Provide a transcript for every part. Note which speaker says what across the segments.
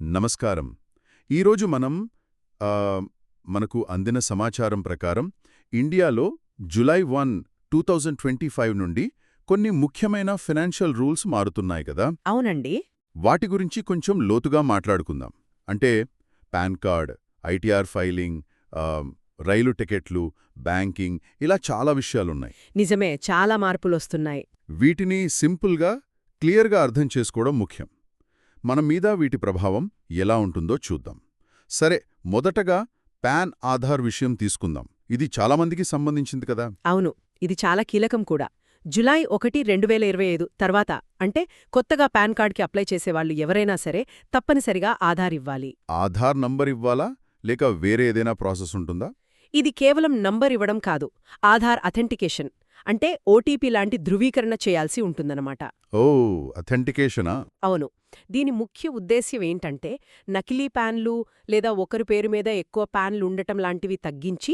Speaker 1: నమస్కారం. ఈరోజు మనం ఆ, మనకు అందిన సమాచారం ప్రకారం ఇండియాలో జులై 1, 2025 నుండి కొన్ని ముఖ్యమైన ఫైనాన్షియల్ రూల్స్ మారుతున్నాయి కదా.
Speaker 2: అవునండి.
Speaker 1: వాటి గురించి కొంచెం లోతుగా మాట్లాడుకుందాం. అంటే పాన్ కార్డ్, ఐటీఆర్ ఫైలింగ్, ఆ, రైలు టికెట్లు, బ్యాంకింగ్, ఇలా చాలా విషయాలున్నాయి.
Speaker 2: నిజమే, చాలా మార్పులొస్తున్నాయి.
Speaker 1: వీటిని సింపుల్గా, క్లియర్గా అర్థం చేసుకోవడం ముఖ్యం. మన మీద వీటి ప్రభావం ఎలా ఉంటుందో చూద్దాం. సరే, మొదటగా పాన్ ఆధార్ విషయం తీసుకుందాం. ఇది చాలామందికి సంబంధించింది కదా.
Speaker 2: అవును, ఇది చాలా కీలకం కూడా. జులై 1, 2025 తర్వాత అంటే కొత్తగా పాన్ కార్డ్కి అప్లై చేసేవాళ్లు ఎవరైనా సరే తప్పనిసరిగా ఆధార్ ఇవ్వాలి.
Speaker 1: ఆధార్ నంబర్ ఇవ్వాలా, లేక వేరే ఏదైనా ప్రాసెస్ ఉంటుందా?
Speaker 2: ఇది కేవలం నంబర్ ఇవ్వడం కాదు, ఆధార్ అథెంటికేషన్ అంటే ఓటీపీ లాంటి ధృవీకరణ చేయాల్సి ఉంటుందన్నమాట.
Speaker 1: ఓ, అథెంటికేషనా?
Speaker 2: అవును. దీని ముఖ్య ఉద్దేశ్యం ఏంటంటే నకిలీ ప్యాన్లు లేదా ఒకరి పేరు మీద ఎక్కువ ప్యాన్లు ఉండటం లాంటివి తగ్గించి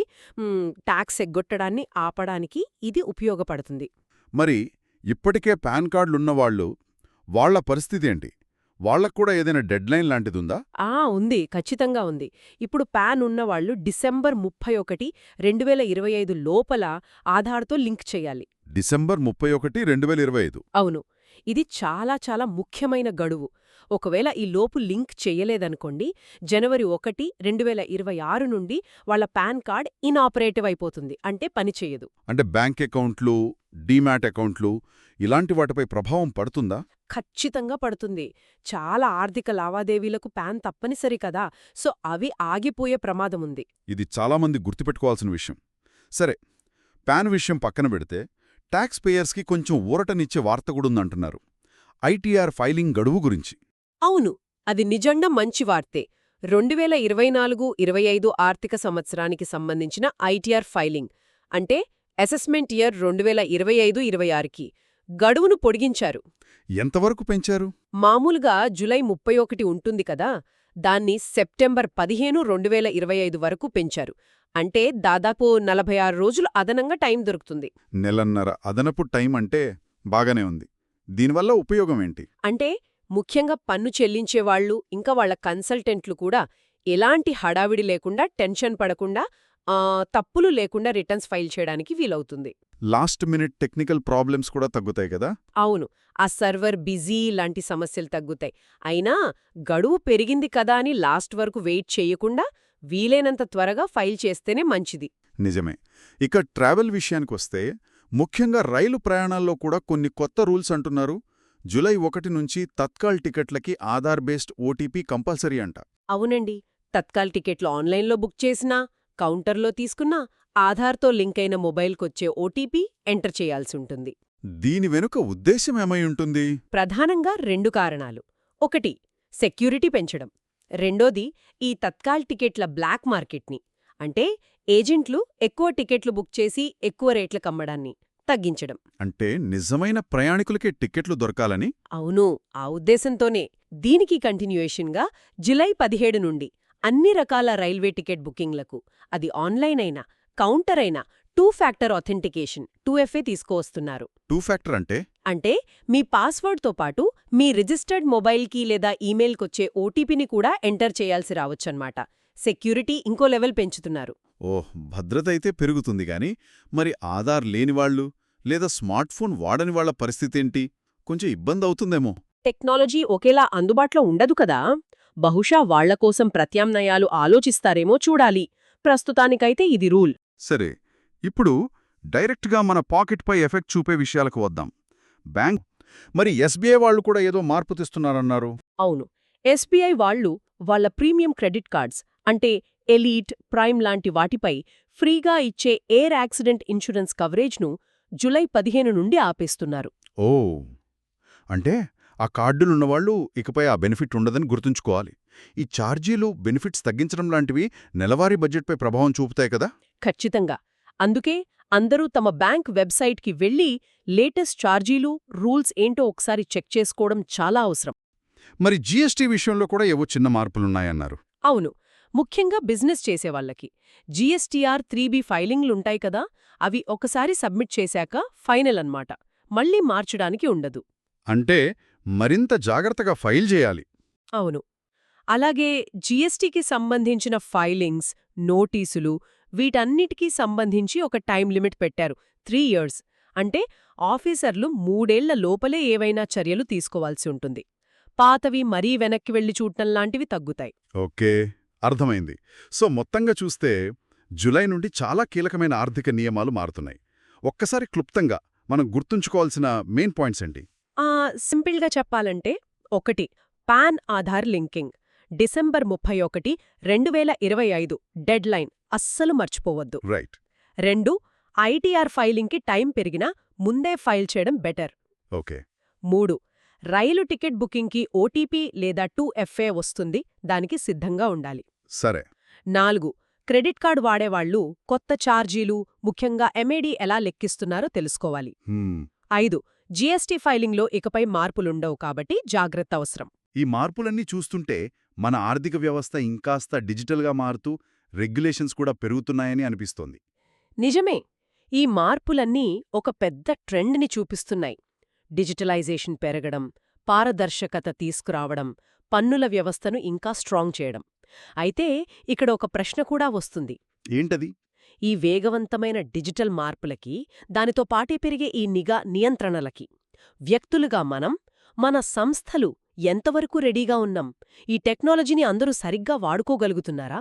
Speaker 2: ట్యాక్స్ ఎగ్గొట్టడాన్ని ఆపడానికి ఇది ఉపయోగపడుతుంది.
Speaker 1: మరి ఇప్పటికే పాన్ కార్డులున్నవాళ్లు, వాళ్ల పరిస్థితి ఏంటి? వాళ్లక్కూడా ఏదైనా డెడ్లైన్ లాంటిదుందా?
Speaker 2: ఉంది, ఖచ్చితంగా ఉంది. ఇప్పుడు పాన్ ఉన్నవాళ్లు డిసెంబర్ 31, 2025 లోపల ఆధార్తో లింక్ చేయాలి.
Speaker 1: డిసెంబర్ 31, 2025.
Speaker 2: అవును. ఇది చాలా చాలా ముఖ్యమైన గడువు. ఒకవేళ ఈ లోపు లింక్ చెయ్యలేదనుకోండి, జనవరి 1, 2026 నుండి వాళ్ల పాన్ కార్డ్ ఇనాపరేటివ్ అయిపోతుంది, అంటే పనిచెయ్యదు.
Speaker 1: అంటే బ్యాంక్ అకౌంట్లు, డీమ్యాట్ అకౌంట్లు ఇలాంటి వాటిపై ప్రభావం పడుతుందా?
Speaker 2: ఖచ్చితంగా పడుతుంది. చాలా ఆర్థిక లావాదేవీలకు పాన్ తప్పనిసరి కదా, సో అవి ఆగిపోయే ప్రమాదముంది.
Speaker 1: ఇది చాలామంది గుర్తుపెట్టుకోవాల్సిన విషయం. సరే, పాన్ విషయం పక్కన పెడితే ట్యాక్స్ పేయర్స్కి కొంచెం ఊరటనిచ్చే వార్త కూడుందంటున్నారు. ఐటీఆర్ ఫైలింగ్ గడువు గురించి.
Speaker 2: అవును, అది నిజంగా మంచి వార్తే. 2024-25 ఆర్థిక సంవత్సరానికి సంబంధించిన ఐటీఆర్ ఫైలింగ్ అంటే అసెస్మెంట్ ఇయర్ 2025-26కి గడువును పొడిగించారు.
Speaker 1: ఎంతవరకు పెంచారు?
Speaker 2: మామూలుగా జులై 31 ఉంటుంది కదా, దాన్ని సెప్టెంబర్ 15, 2025 వరకు పెంచారు. అంటే దాదాపు 46 రోజులు అదనంగా టైం దొరుకుతుంది.
Speaker 1: నెలన్నర అదనపు టైం అంటే బాగానే ఉంది. దీనివల్ల ఉపయోగం ఏంటి?
Speaker 2: అంటే ముఖ్యంగా పన్ను చెల్లించేవాళ్లు, ఇంకా వాళ్ల కన్సల్టెంట్లు కూడా ఎలాంటి హడావిడి లేకుండా, టెన్షన్ పడకుండా, తప్పులు లేకుండా రిటర్న్స్ ఫైల్ చేయడానికి వీలవుతుంది.
Speaker 1: లాస్ట్ మినిట్ టెక్నికల్ ప్రాబ్లమ్స్ కూడా తగ్గుతాయి కదా.
Speaker 2: అవును, ఆ సర్వర్ బిజీ లాంటి సమస్యలు తగ్గుతాయి. అయినా గడువు పెరిగింది కదా అని లాస్ట్ వరకు వెయిట్ చేయకుండా వీలైనంత త్వరగా ఫైల్ చేస్తేనే మంచిది.
Speaker 1: నిజమే. ఇక ట్రావెల్ విషయానికొస్తే ముఖ్యంగా రైలు ప్రయాణాల్లో కూడా కొన్ని కొత్త రూల్స్ అంటున్నారు. జులై 1 నుంచి తత్కాల్ టికెట్లకి ఆధార్ బేస్డ్ ఓటీపీ కంపల్సరీ అంట.
Speaker 2: అవునండి, తత్కాల్ టికెట్లు ఆన్లైన్లో బుక్ చేసినా, కౌంటర్లో తీసుకున్నా ఆధార్తో లింక్ అయిన మొబైల్కొచ్చే ఓటీపీ ఎంటర్ చేయాల్సి ఉంటుంది.
Speaker 1: దీని వెనుక ఉద్దేశమేమై ఉంటుంది?
Speaker 2: ప్రధానంగా 2 కారణాలు. 1, సెక్యూరిటీ పెంచడం. రెండోది, ఈ తత్కాల్ టికెట్ల బ్లాక్ మార్కెట్ని, అంటే ఏజెంట్లు ఎక్కువ టికెట్లు బుక్ చేసి ఎక్కువ రేట్లకమ్మడాన్ని తగ్గించడం.
Speaker 1: అంటే నిజమైన ప్రయాణికులకే టికెట్లు దొరకాలని?
Speaker 2: అవును, ఆ ఉద్దేశంతోనే దీనికి కంటిన్యూయేషన్గా జులై 17 నుండి అన్ని రకాల రైల్వే టికెట్ బుకింగ్లకు, అది ఆన్లైన్ అయినా కౌంటర్ అయినా 2 ఫ్యాక్టర్ ఆథెంటికేషన్ 2FA తీసుకువస్తున్నారు.
Speaker 1: 2 ఫ్యాక్టర్ అంటే?
Speaker 2: అంటే మీ పాస్వర్డ్తో పాటు మీ రిజిస్టర్డ్ మొబైల్కి లేదా ఈమెయిల్కొచ్చే ఓటీపీని కూడా ఎంటర్ చేయాల్సి రావచ్చన్నమాట. సెక్యూరిటీ ఇంకో లెవెల్ పెంచుతున్నారు.
Speaker 1: ఓహ్, భద్రత అయితే పెరుగుతుంది గాని మరి ఆధార్ లేనివాళ్లు లేదా స్మార్ట్ ఫోన్ వాడని వాళ్ల పరిస్థితేంటి? కొంచెం ఇబ్బంది అవుతుందేమో.
Speaker 2: టెక్నాలజీ ఒకేలా అందుబాటులో ఉండదు కదా, బహుశా వాళ్లకోసం ప్రత్యామ్నాయాలు ఆలోచిస్తారేమో చూడాలి. ప్రస్తుతానికైతే ఇది రూల్.
Speaker 1: సరే, ఇప్పుడు డైరెక్ట్గా మన పాకెట్పై ఎఫెక్ట్ చూపే విషయాలకు వద్దాం. బ్యాంక్ మరి ఎస్బీఐ వాళ్లు కూడా ఏదో మార్పు తెస్తున్నారన్నారు.
Speaker 2: అవును, ఎస్బీఐ వాళ్లు వాళ్ల ప్రీమియం క్రెడిట్ కార్డ్స్ అంటే ఎలీట్, ప్రైమ్ లాంటి వాటిపై ఫ్రీగా ఇచ్చే ఎయిర్ యాక్సిడెంట్ ఇన్సూరెన్స్ కవరేజ్ను జులై 15 నుండి ఆపేస్తున్నారు.
Speaker 1: ఓ, అంటే ఆ కార్డులున్నవాళ్లు ఇకపై ఆ బెనిఫిట్ ఉండదని గుర్తుంచుకోవాలి. ఈ ఛార్జీలు, బెనిఫిట్స్ తగ్గించడం లాంటివి నెలవారీ బడ్జెట్పై ప్రభావం చూపుతాయి కదా.
Speaker 2: ఖచ్చితంగా. అందుకే అందరూ తమ బ్యాంక్ వెబ్సైట్కి వెళ్లి లేటెస్ట్ ఛార్జీలు, రూల్స్ ఏంటో ఒకసారి చెక్ చేసుకోవడం చాలా అవసరం.
Speaker 1: మరి జీఎస్టీ విషయంలో కూడా ఏవో చిన్న మార్పులున్నాయన్నారు.
Speaker 2: అవును, ముఖ్యంగా బిజినెస్ చేసేవాళ్లకి జీఎస్టీఆర్ 3B ఫైలింగ్లుంటాయి కదా, అవి ఒకసారి సబ్మిట్ చేశాక ఫైనల్ అన్నమాట, మళ్లీ మార్చడానికి ఉండదు.
Speaker 1: అంటే మరింత జాగ్రత్తగా ఫైల్ చేయాలి.
Speaker 2: అవును, అలాగే జీఎస్టీకి సంబంధించిన ఫైలింగ్స్, నోటీసులు వీటన్నిటికీ సంబంధించి ఒక టైం లిమిట్ పెట్టారు 3 ఇయర్స్. అంటే ఆఫీసర్లు 3 ఏళ్ల లోపలే ఏవైనా చర్యలు తీసుకోవాల్సి ఉంటుంది. పాతవి మరీ వెనక్కి వెళ్లి చూడటం లాంటివి తగ్గుతాయి.
Speaker 1: ఓకే, అర్థమైంది. సో మొత్తంగా చూస్తే జులై నుండి చాలా కీలకమైన ఆర్థిక నియమాలు మారుతున్నాయి. ఒక్కసారి క్లుప్తంగా మనం గుర్తుంచుకోవాల్సిన మెయిన్ పాయింట్స్ ఏంటి?
Speaker 2: సింపుల్గా చెప్పాలంటే 1. Pan Aadhaar linking. December 31, 2025 dead line, అస్సలు మర్చిపోవద్దు.
Speaker 1: రైట్.
Speaker 2: 2. ఐటీఆర్ ఫైలింగ్కి టైం పెరిగినా ముందే ఫైల్ చేయడం బెటర్.
Speaker 1: ఓకే.
Speaker 2: 3. రైలు టికెట్ బుకింగ్కి ఓటీపీ లేదా 2FA వస్తుంది, దానికి సిద్ధంగా ఉండాలి.
Speaker 1: సరే.
Speaker 2: 4. క్రెడిట్ కార్డు వాడేవాళ్లు కొత్త ఛార్జీలు, ముఖ్యంగా MAD ఎలా లెక్కిస్తున్నారో తెలుసుకోవాలి. 5. జీఎస్టీ ఫైలింగ్లో ఇకపై మార్పులుండవు కాబట్టి జాగ్రత్త అవసరం.
Speaker 1: ఈ మార్పులన్నీ చూస్తుంటే మన ఆర్థిక వ్యవస్థ ఇంకాస్త డిజిటల్గా మారుతూ రెగ్యులేషన్స్ కూడా పెరుగుతున్నాయని అనిపిస్తోంది.
Speaker 2: నిజమే. ఈ మార్పులన్నీ ఒక పెద్ద ట్రెండ్ని చూపిస్తున్నాయి. డిజిటలైజేషన్ పెరగడం, పారదర్శకత తీసుకురావడం, పన్నుల వ్యవస్థను ఇంకా స్ట్రాంగ్ చేయడం. అయితే ఇక్కడ ఒక ప్రశ్న కూడా వస్తుంది.
Speaker 1: ఏంటది?
Speaker 2: ఈ వేగవంతమైన డిజిటల్ మార్పులకి, దానితో పాటే పెరిగే ఈ నిఘా నియంత్రణలకి వ్యక్తులుగా మన సంస్థలు ఎంతవరకు రెడీగా ఉన్నాం? ఈ టెక్నాలజీని అందరూ సరిగ్గా వాడుకోగలుగుతున్నారా?